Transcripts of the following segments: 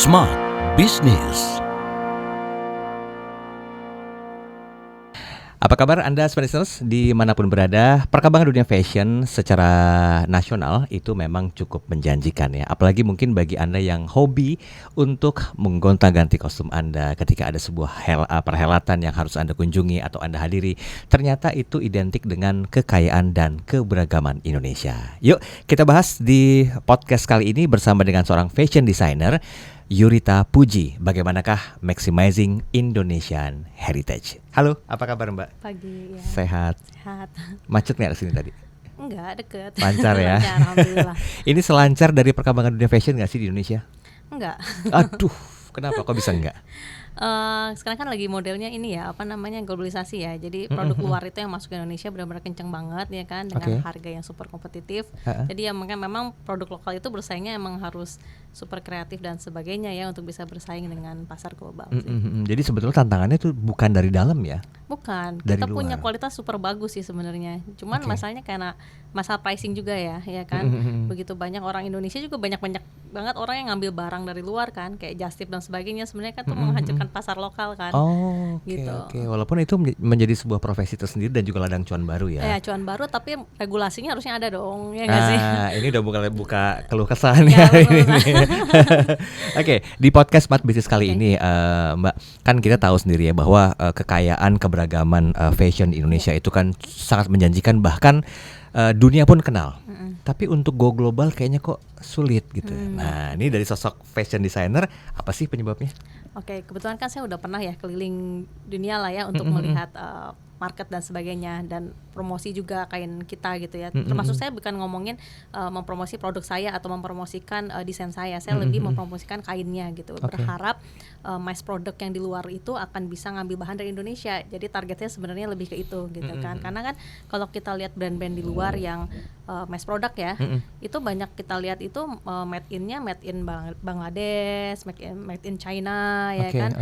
Smart Business. Apa kabar Anda Smart dimanapun berada? Perkembangan dunia fashion secara nasional itu memang cukup menjanjikan ya. Apalagi mungkin bagi Anda yang hobi untuk menggonta-ganti kostum Anda ketika ada sebuah perhelatan yang harus Anda kunjungi atau Anda hadiri. Ternyata itu identik dengan kekayaan dan keberagaman Indonesia. Yuk kita bahas di podcast kali ini bersama dengan seorang fashion designer, Yurita Puji. Bagaimanakah maximizing Indonesian heritage? Halo, apa kabar Mbak? Pagi ya. Sehat. Sehat. Macet nggak sini tadi? Enggak, deket. Lancar ya. Lancar, alhamdulillah. Ini selancar dari perkembangan dunia fashion nggak sih di Indonesia? Enggak. Aduh, kenapa kok bisa enggak? Sekarang kan lagi modelnya ini ya, apa namanya, globalisasi ya. Jadi produk luar itu yang masuk ke Indonesia benar-benar kenceng banget ya kan, dengan harga yang super kompetitif. Jadi ya memang produk lokal itu bersaingnya emang harus super kreatif dan sebagainya ya untuk bisa bersaing dengan pasar global sih. Jadi sebetulnya tantangannya itu bukan dari dalam ya? Bukan, Dari kita luar. punya kualitas super bagus sih sebenarnya. Cuman masalahnya karena masalah pricing juga ya kan. Begitu banyak orang Indonesia juga banyak banget orang yang ngambil barang dari luar kan, kayak Just Tip dan sebagainya. Sebenarnya kan tuh menghancurkan pasar lokal kan. Oh, oke. Gitu. Walaupun itu menjadi sebuah profesi tersendiri dan juga ladang cuan baru ya. Ya cuan baru tapi regulasinya harusnya ada dong, ya nggak sih? Ini udah buka keluh kesah nih Ya, hari betul. ini. Oke, di podcast Smart Business kali ini Mbak, kan kita tahu sendiri ya bahwa kekayaan keberagaman fashion di Indonesia itu kan sangat menjanjikan, bahkan dunia pun kenal. Tapi untuk go global kayaknya kok sulit gitu. Nah, ini dari sosok fashion designer, apa sih penyebabnya? Oke, kebetulan kan saya udah pernah ya keliling dunia lah ya untuk melihat market dan sebagainya, dan promosi juga kain kita gitu ya. Termasuk saya bukan ngomongin mempromosi produk saya atau mempromosikan desain saya lebih mempromosikan kainnya gitu. Berharap mass product yang di luar itu akan bisa ngambil bahan dari Indonesia. Jadi targetnya sebenarnya lebih ke itu gitu kan. Karena kan kalau kita lihat brand-brand di luar yang mass product ya, itu banyak kita lihat itu made in Bangladesh, made in China ya kan.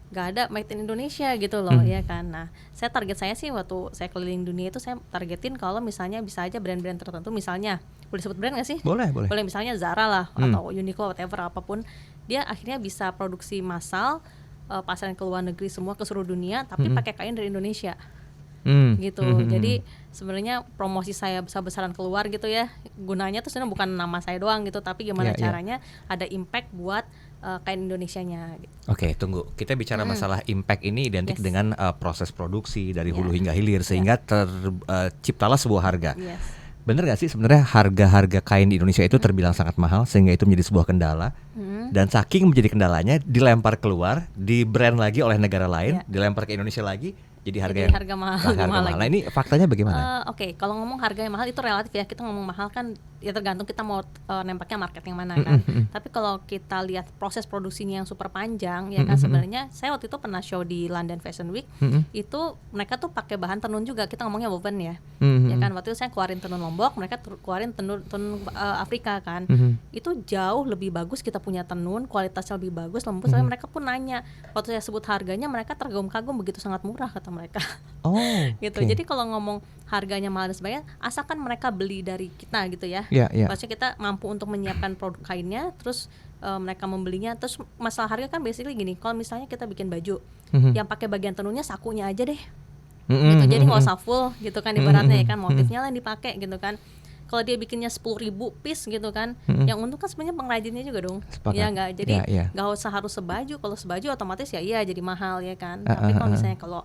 Gak ada made in Indonesia gitu loh ya kan. Nah, target saya sih waktu saya keliling dunia itu saya targetin kalau misalnya bisa aja brand-brand tertentu, misalnya boleh sebut brand gak sih? Boleh. Boleh, misalnya Zara lah atau Uniqlo, whatever apapun, dia akhirnya bisa produksi massal, pasaran ke luar negeri semua, ke seluruh dunia, tapi pakai kain dari Indonesia. Gitu. Jadi sebenarnya promosi saya besar-besaran keluar gitu ya, gunanya tuh sebenarnya bukan nama saya doang gitu, tapi gimana caranya ada impact buat kain Indonesianya gitu. Oke, tunggu. Kita bicara masalah impact ini identik dengan proses produksi dari hulu hingga hilir sehingga terciptalah sebuah harga. Bener gak sih sebenarnya harga-harga kain di Indonesia itu terbilang sangat mahal sehingga itu menjadi sebuah kendala, dan saking menjadi kendalanya dilempar keluar, di brand lagi oleh negara lain, dilempar ke Indonesia lagi, jadi harga mahal Nah, ini faktanya bagaimana? Oke, kalau ngomong harga yang mahal itu relatif ya. Kita ngomong mahal kan ya tergantung kita mau nempaknya market yang mana kan. Tapi kalau kita lihat proses produksinya yang super panjang ya kan, sebenarnya saya waktu itu pernah show di London Fashion Week, itu mereka tuh pakai bahan tenun juga. Kita ngomongnya woven ya. Ya kan, waktu itu saya keluarin tenun Lombok, mereka keluarin tenun Afrika kan. Itu jauh lebih bagus, kita punya tenun kualitasnya lebih bagus, lembut. Soalnya mereka pun nanya, waktu saya sebut harganya mereka terkagum-kagum, begitu sangat murah kata mereka. Gitu. Jadi kalau ngomong harganya mahal dan sebagainya, asalkan mereka beli dari kita gitu ya. Maksudnya kita mampu untuk menyiapkan produk kainnya, terus mereka membelinya. Terus masalah harga kan basically gini, kalau misalnya kita bikin baju, yang pakai bagian tenunnya sakunya aja deh. Gitu. Jadi nggak usah full gitu kan ibaratnya ya kan, motifnya lah yang dipakai gitu kan. Kalau dia bikinnya 10.000 piece gitu kan, yang untung kan sebenarnya pengrajinnya juga dong. Ya nggak, jadi nggak usah harus sebaju. Kalau sebaju otomatis ya iya jadi mahal ya kan. Tapi kalau misalnya kalau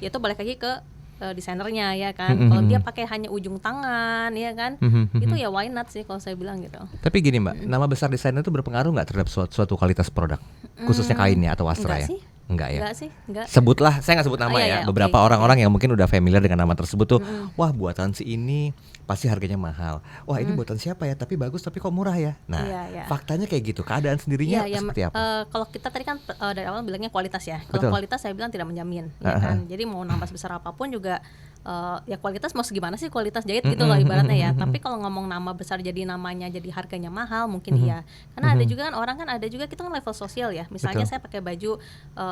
ya itu balik lagi ke desainernya ya kan. Kalau dia pakai hanya ujung tangan ya kan, itu ya why not sih kalau saya bilang gitu. Tapi gini Mbak, nama besar desainer itu berpengaruh nggak terhadap suatu kualitas produk, khususnya kainnya atau wastra ya? Enggak ya? Enggak. Sebutlah, saya nggak sebut nama beberapa orang-orang yang mungkin udah familiar dengan nama tersebut tuh, wah buatan si ini pasti harganya mahal. Wah ini buatan siapa ya? Tapi bagus, tapi kok murah ya? Nah, faktanya kayak gitu. Keadaan sendirinya seperti apa? Kalau kita tadi kan dari awal bilangnya kualitas ya. Kalau kualitas saya bilang tidak menjamin, ya kan. Jadi mau nambah sebesar apapun juga ya kualitas mau segimana sih kualitas jahit gitu loh ibaratnya ya. Tapi kalau ngomong nama besar jadi namanya jadi harganya mahal mungkin iya. Karena ada juga kan orang kan ada juga kita kan level sosial ya. Misalnya saya pakai baju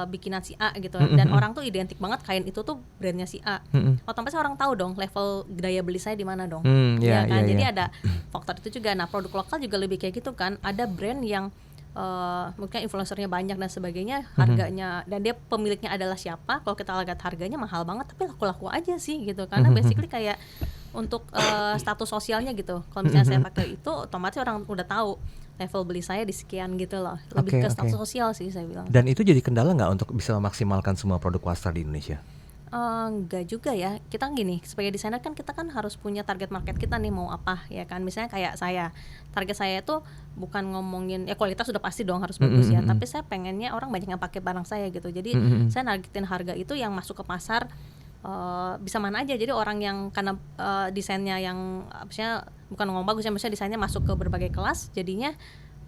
bikinan si A gitu dan orang tuh identik banget kain itu tuh brandnya si A. Otomatis orang tahu dong level daya beli saya di mana dong. Jadi ada faktor itu juga. Nah produk lokal juga lebih kayak gitu kan. Ada brand yang mungkin influencernya banyak dan sebagainya, harganya dan dia pemiliknya adalah siapa, kalau kita lihat harganya mahal banget tapi laku-laku aja sih gitu, karena basically kayak untuk status sosialnya gitu. Kalau misalnya saya pakai itu, otomatis orang udah tahu level beli saya di sekian gitu loh, lebih ke status sosial sih saya bilang. Dan itu jadi kendala nggak untuk bisa memaksimalkan semua produk Wastra di Indonesia? Enggak juga ya, kita gini, sebagai desainer kan kita kan harus punya target market kita nih mau apa ya kan. Misalnya kayak saya, target saya itu bukan ngomongin ya kualitas sudah pasti dong harus bagus ya, tapi saya pengennya orang banyak yang pakai barang saya gitu. Jadi saya nargetin harga itu yang masuk ke pasar bisa mana aja. Jadi orang yang karena desainnya yang maksudnya bukan ngomong bagus ya, maksudnya desainnya masuk ke berbagai kelas, jadinya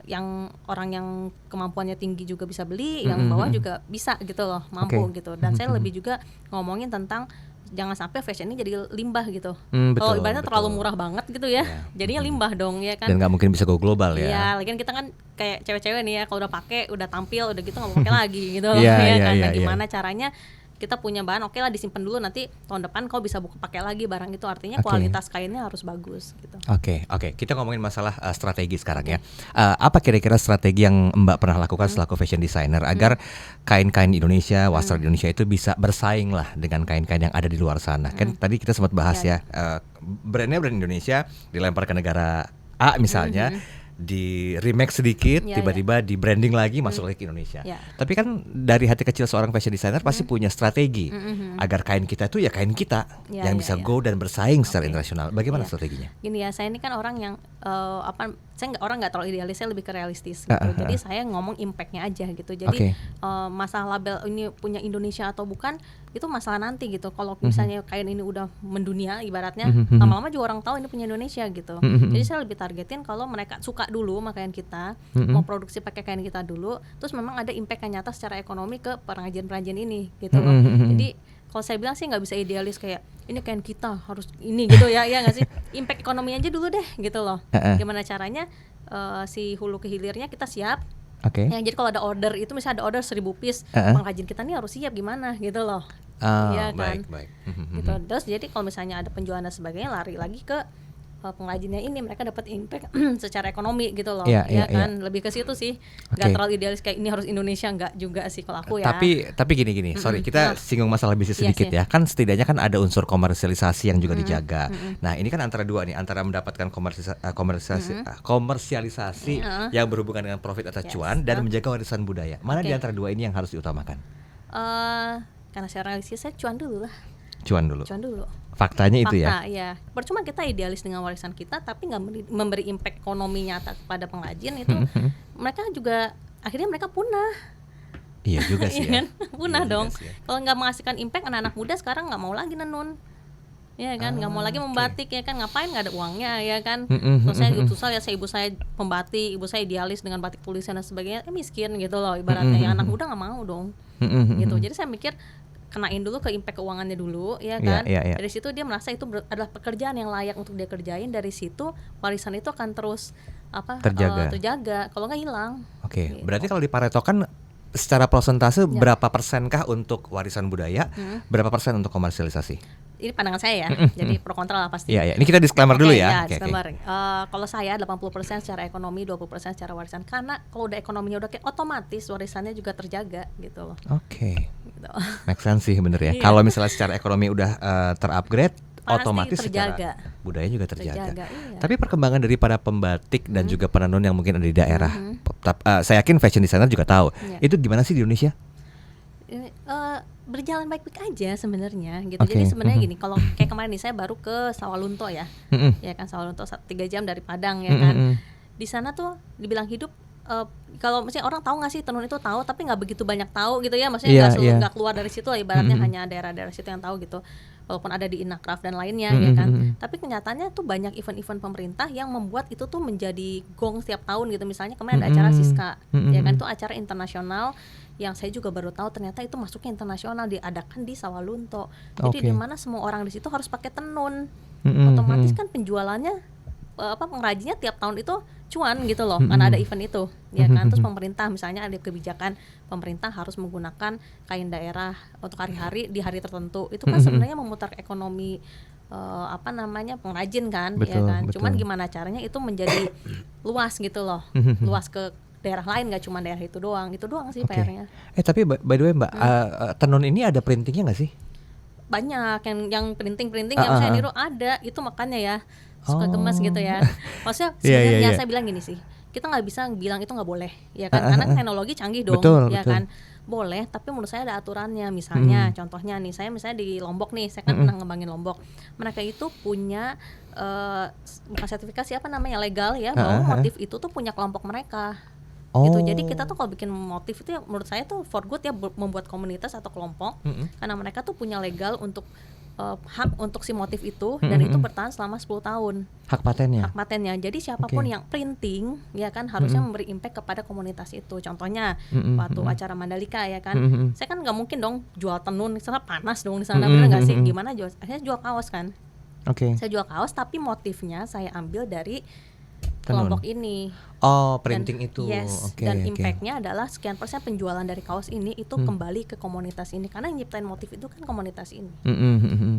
yang orang yang kemampuannya tinggi juga bisa beli, yang bawah juga bisa gitu loh, mampu gitu. Dan saya lebih juga ngomongin tentang jangan sampai fashion ini jadi limbah gitu. Kalau ibaratnya terlalu murah banget gitu ya, jadinya limbah dong ya kan. Dan nggak mungkin bisa go global ya. Iya, lagian kita kan kayak cewek-cewek nih ya, kalau udah pakai, udah tampil, udah gitu nggak mau pakai lagi gitu loh ya kan. Nah, gimana caranya kita punya bahan, oke lah disimpan dulu, nanti tahun depan kau bisa buka pakai lagi barang itu, artinya kualitas kainnya harus bagus gitu. Oke, kita ngomongin masalah strategi sekarang ya. Apa kira-kira strategi yang Mbak pernah lakukan selaku fashion designer agar kain-kain Indonesia, wastra di Indonesia itu bisa bersaing lah dengan kain-kain yang ada di luar sana? Kan tadi kita sempat bahas ya, brandnya brand Indonesia dilempar ke negara A misalnya, di remake sedikit, tiba-tiba di branding lagi masuk lagi ke Indonesia. Tapi kan dari hati kecil seorang fashion designer pasti punya strategi agar kain kita itu ya kain kita yang bisa go dan bersaing secara internasional. Bagaimana strateginya? Gini ya, saya ini kan orang yang saya nggak terlalu idealis, saya lebih ke realistis gitu. Jadi saya ngomong impactnya aja gitu. Jadi masalah label ini punya Indonesia atau bukan itu masalah nanti gitu. Kalau misalnya kain ini udah mendunia ibaratnya, lama-lama juga orang tahu ini punya Indonesia gitu. Jadi saya lebih targetin kalau mereka suka dulu sama kain kita, mau produksi pakai kain kita dulu, terus memang ada impact yang nyata secara ekonomi ke pengrajin-pengrajin ini gitu loh. Jadi kalau saya bilang sih nggak bisa idealis kayak ini kain kita harus ini gitu ya nggak sih, impact ekonomi aja dulu deh gitu loh. Gimana caranya si hulu ke hilirnya kita siap. Ya, jadi kalau ada order itu misalnya ada order 1000 piece, pengrajin kita nih harus siap gimana gitu loh. Iya kan. Baik. Gitu. Terus jadi kalau misalnya ada penjualan dan sebagainya, lari lagi ke pengrajinnya ini, mereka dapat impact secara ekonomi gitu loh. Kan lebih ke situ sih. Nggak terlalu idealis kayak ini harus Indonesia, nggak juga sih kalau aku ya. Tapi gini, sorry kita singgung masalah bisnis sedikit ya. Kan setidaknya kan ada unsur komersialisasi yang juga dijaga. Nah, ini kan antara dua nih, antara mendapatkan komersialisasi yang berhubungan dengan profit atau cuan dan menjaga warisan budaya. Mana di antara dua ini yang harus diutamakan? Karena saya realistis, saya cuan dulu lah. Cuan dulu. Faktanya itu ya. Iya. Percuma kita idealis dengan warisan kita tapi nggak memberi impact ekonomi nyata kepada pengrajin itu, mereka juga akhirnya mereka punah. Iya juga sih. Kan? Punah dong. Kalau nggak menghasilkan impact, anak-anak muda sekarang nggak mau lagi nenun. Ya kan, nggak mau lagi membatik ya kan, ngapain, nggak ada uangnya ya kan. Terus saya susah ya, ibu saya pembatik, ibu saya idealis dengan batik tulisan dan sebagainya, miskin gitu loh ibaratnya. Yang anak muda nggak mau dong. Gitu. Jadi saya mikir kenain dulu ke impact keuangannya dulu ya kan. Dari situ dia merasa itu adalah pekerjaan yang layak untuk dia kerjain, dari situ warisan itu akan terus terjaga kalau nggak hilang. Gitu. Berarti kalau diparetokan secara persentase berapa persenkah untuk warisan budaya, berapa persen untuk komersialisasi? Ini pandangan saya ya, jadi pro kontra lah pasti. Iya. Ini kita disclaimer dulu ya. Disclaimer. Kalau saya 80% secara ekonomi, 20% secara warisan. Karena kalau udah ekonominya udah kayak otomatis warisannya juga terjaga gitu loh. Gitu. Make sense sih bener ya. Kalau misalnya secara ekonomi udah terupgrade, pasti otomatis terjaga. Secara budaya juga terjaga. Iya. Tapi perkembangan daripada pembatik dan juga penenun yang mungkin ada di daerah, saya yakin fashion designer juga tahu. Itu gimana sih di Indonesia? Berjalan baik-baik aja sebenarnya gitu. Jadi sebenarnya gini, kalau kayak kemarin nih saya baru ke Sawalunto ya. Ya kan, Sawalunto 3 jam dari Padang ya kan. Di sana tuh dibilang hidup, kalau misalnya orang tahu nggak sih tenun itu, tahu tapi nggak begitu banyak tahu gitu ya, maksudnya nggak keluar dari situ lah ibaratnya, hanya daerah-daerah situ yang tahu gitu, walaupun ada di Inacraft dan lainnya ya kan. Tapi kenyataannya tuh banyak event-event pemerintah yang membuat itu tuh menjadi gong setiap tahun gitu. Misalnya kemarin ada acara Siska ya kan, itu acara internasional yang saya juga baru tahu ternyata itu masuknya internasional, diadakan di Sawalunto. Jadi di mana semua orang di situ harus pakai tenun, otomatis kan penjualannya pengrajinnya tiap tahun itu cuan gitu loh, karena ada event itu ya kan. Terus pemerintah misalnya ada kebijakan pemerintah harus menggunakan kain daerah untuk hari-hari di hari tertentu, itu kan sebenarnya memutar ekonomi pengrajin kan. Betul, ya kan. Cuman gimana caranya itu menjadi luas gitu loh, luas ke daerah lain, nggak cuma daerah itu doang sih Oke. PR-nya. Tapi by the way Mbak, tenun ini ada printingnya nggak sih? Banyak yang printing yang Ah, ah, saya ah. niru ada, itu makanya ya suka gemas Oh. gitu ya. Maksudnya Iya, iya, sebenarnya iya. saya bilang gini sih, kita nggak bisa bilang itu nggak boleh ya kan, karena teknologi canggih dong, Betul, ya betul. kan, boleh, tapi menurut saya ada aturannya. Misalnya contohnya nih, saya misalnya di Lombok nih, saya kan pernah ngembangin Lombok, mereka itu punya bukan sertifikasi, apa namanya, legal ya, bahwa motif itu tuh punya kelompok mereka gitu. Jadi kita tuh kalau bikin motif itu ya menurut saya tuh for good ya, membuat komunitas atau kelompok, karena mereka tuh punya legal untuk hak untuk si motif itu, dan itu bertahan selama 10 tahun Hak patennya. hak patennya. Jadi siapapun Oke. yang printing ya kan harusnya memberi impact kepada komunitas itu. Contohnya waktu acara Mandalika ya kan, saya kan nggak mungkin dong jual tenun di sana, panas dong di sana, bener nggak sih? Gimana jual? Akhirnya jual kaos kan. Oke. Saya jual kaos tapi motifnya saya ambil dari Tenun. kelompok ini. Oh, Dan- printing itu. Yes, Oke, dan oke. impactnya adalah sekian persen penjualan dari kaos ini itu kembali ke komunitas ini, karena yang nyiptain motif itu kan komunitas ini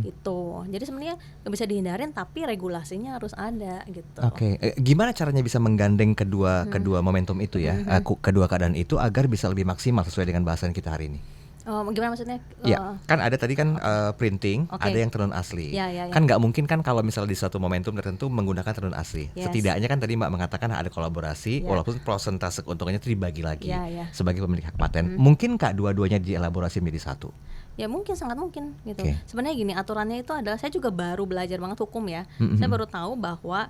gitu. Jadi sebenarnya nggak bisa dihindarin, tapi regulasinya harus ada gitu. Oke, gimana caranya bisa menggandeng kedua momentum itu ya, kedua keadaan itu agar bisa lebih maksimal sesuai dengan bahasan kita hari ini? Gimana maksudnya? Ya, kan ada tadi kan printing, Oke. ada yang tenun asli. Ya. Kan nggak mungkin kan kalau misalnya di suatu momentum tertentu menggunakan tenun asli. Yes. Setidaknya kan tadi Mbak mengatakan ada kolaborasi, Ya. walaupun persentase keuntungannya itu dibagi lagi Ya. sebagai pemilik hak paten. Mungkin nggak dua-duanya dielaborasi menjadi satu? Ya mungkin, sangat mungkin gitu. Oke. Sebenarnya gini, aturannya itu adalah, saya juga baru belajar banget hukum ya. Saya baru tahu bahwa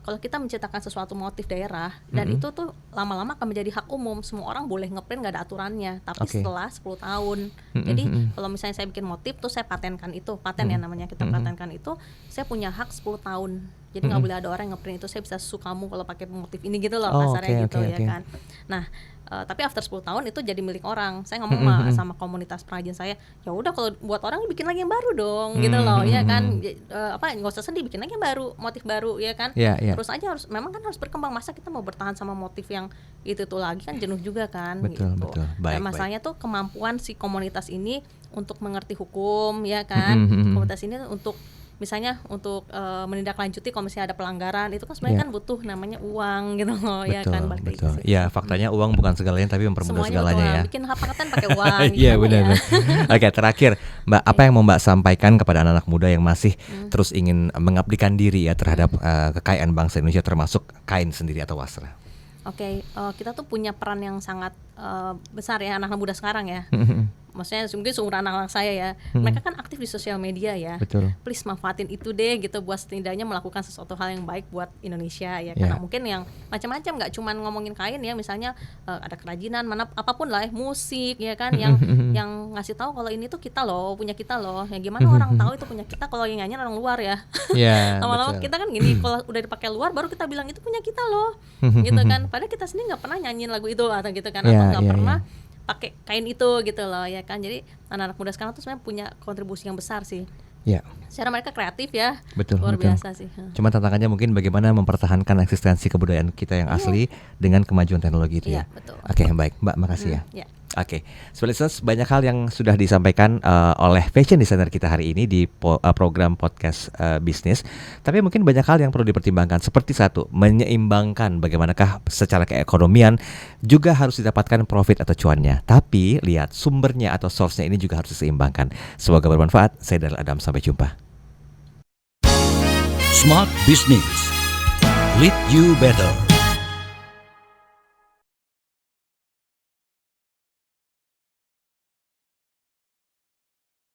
kalau kita menciptakan sesuatu motif daerah, dan itu tuh lama-lama akan menjadi hak umum, semua orang boleh ngeprint, nggak ada aturannya. Tapi Oke. setelah 10 tahun, jadi kalau misalnya saya bikin motif tuh saya patenkan itu, paten ya namanya, kita patenkan itu, saya punya hak 10 tahun. Jadi nggak boleh ada orang yang ngeprint itu, saya bisa susu kamu kalau pakai motif ini gitu loh, Oh, kasarnya oke, gitu oke, ya oke. kan. Nah, tapi after 10 tahun itu jadi milik orang. Saya ngomong sama komunitas pengrajin saya, ya udah kalau buat orang bikin lagi yang baru dong, gitu loh, ya kan. Nggak usah sedih, bikin lagi yang baru, motif baru, ya kan. Iya, iya. Terus aja memang kan harus berkembang. Masa kita mau bertahan sama motif yang itu tuh lagi, kan jenuh juga kan. Betul, gitu. betul. Baik, Dan masalahnya tuh kemampuan si komunitas ini untuk mengerti hukum, ya kan. Komunitas ini untuk misalnya untuk menindaklanjuti kalau misalnya ada pelanggaran, itu kan sebenarnya Iya. kan butuh namanya uang gitu loh, ya kan. Balik lagi ke betul. situ. Ya, faktanya uang bukan segalanya tapi mempermudah Semuanya segalanya betul, ya. bikin hak paten pakai uang. Iya, gimana benar. ya? Oke, terakhir, Mbak, apa yang mau Mbak sampaikan kepada anak-anak muda yang masih terus ingin mengabdikan diri ya terhadap kekayaan bangsa Indonesia, termasuk kain sendiri atau wasra? Oke, kita tuh punya peran yang sangat besar ya, anak-anak muda sekarang ya. Maksudnya mungkin seumuran anak-anak saya ya, mereka kan aktif di sosial media ya. Betul. Please manfaatin itu deh gitu, buat setidaknya melakukan sesuatu hal yang baik buat Indonesia ya. Ya. Karena mungkin yang macam-macam, nggak cuma ngomongin kain ya, misalnya ada kerajinan mana apapun lah, musik ya kan, yang ngasih tahu kalau ini tuh kita loh, punya kita loh. Ya gimana orang tahu itu punya kita kalau yang nyanyiin orang luar ya. Ya, Lama-lama betul. kita kan gini, kalau udah dipakai luar baru kita bilang itu punya kita loh, gitu kan. Padahal kita sendiri nggak pernah nyanyiin lagu itu atau gitu kan, atau Ya, nggak ya, pernah pakai kain itu gitu loh, ya kan. Jadi anak-anak muda sekarang tuh sebenarnya punya kontribusi yang besar sih. Ya, Secara mereka kreatif ya, betul. luar betul. biasa sih. Cuma tantangannya mungkin bagaimana mempertahankan eksistensi kebudayaan kita yang asli dengan kemajuan teknologi itu ya. Iya, betul. Oke, baik, Mbak, makasih ya. Ya. Oke, sebenarnya banyak hal yang sudah disampaikan oleh fashion designer kita hari ini di program podcast bisnis. Tapi mungkin banyak hal yang perlu dipertimbangkan. Seperti satu, menyeimbangkan bagaimanakah secara keekonomian juga harus didapatkan profit atau cuannya. Tapi lihat sumbernya atau source-nya ini juga harus diseimbangkan. Semoga bermanfaat. Saya Daryl Adam, sampai jumpa. Smart Business. Lead you better.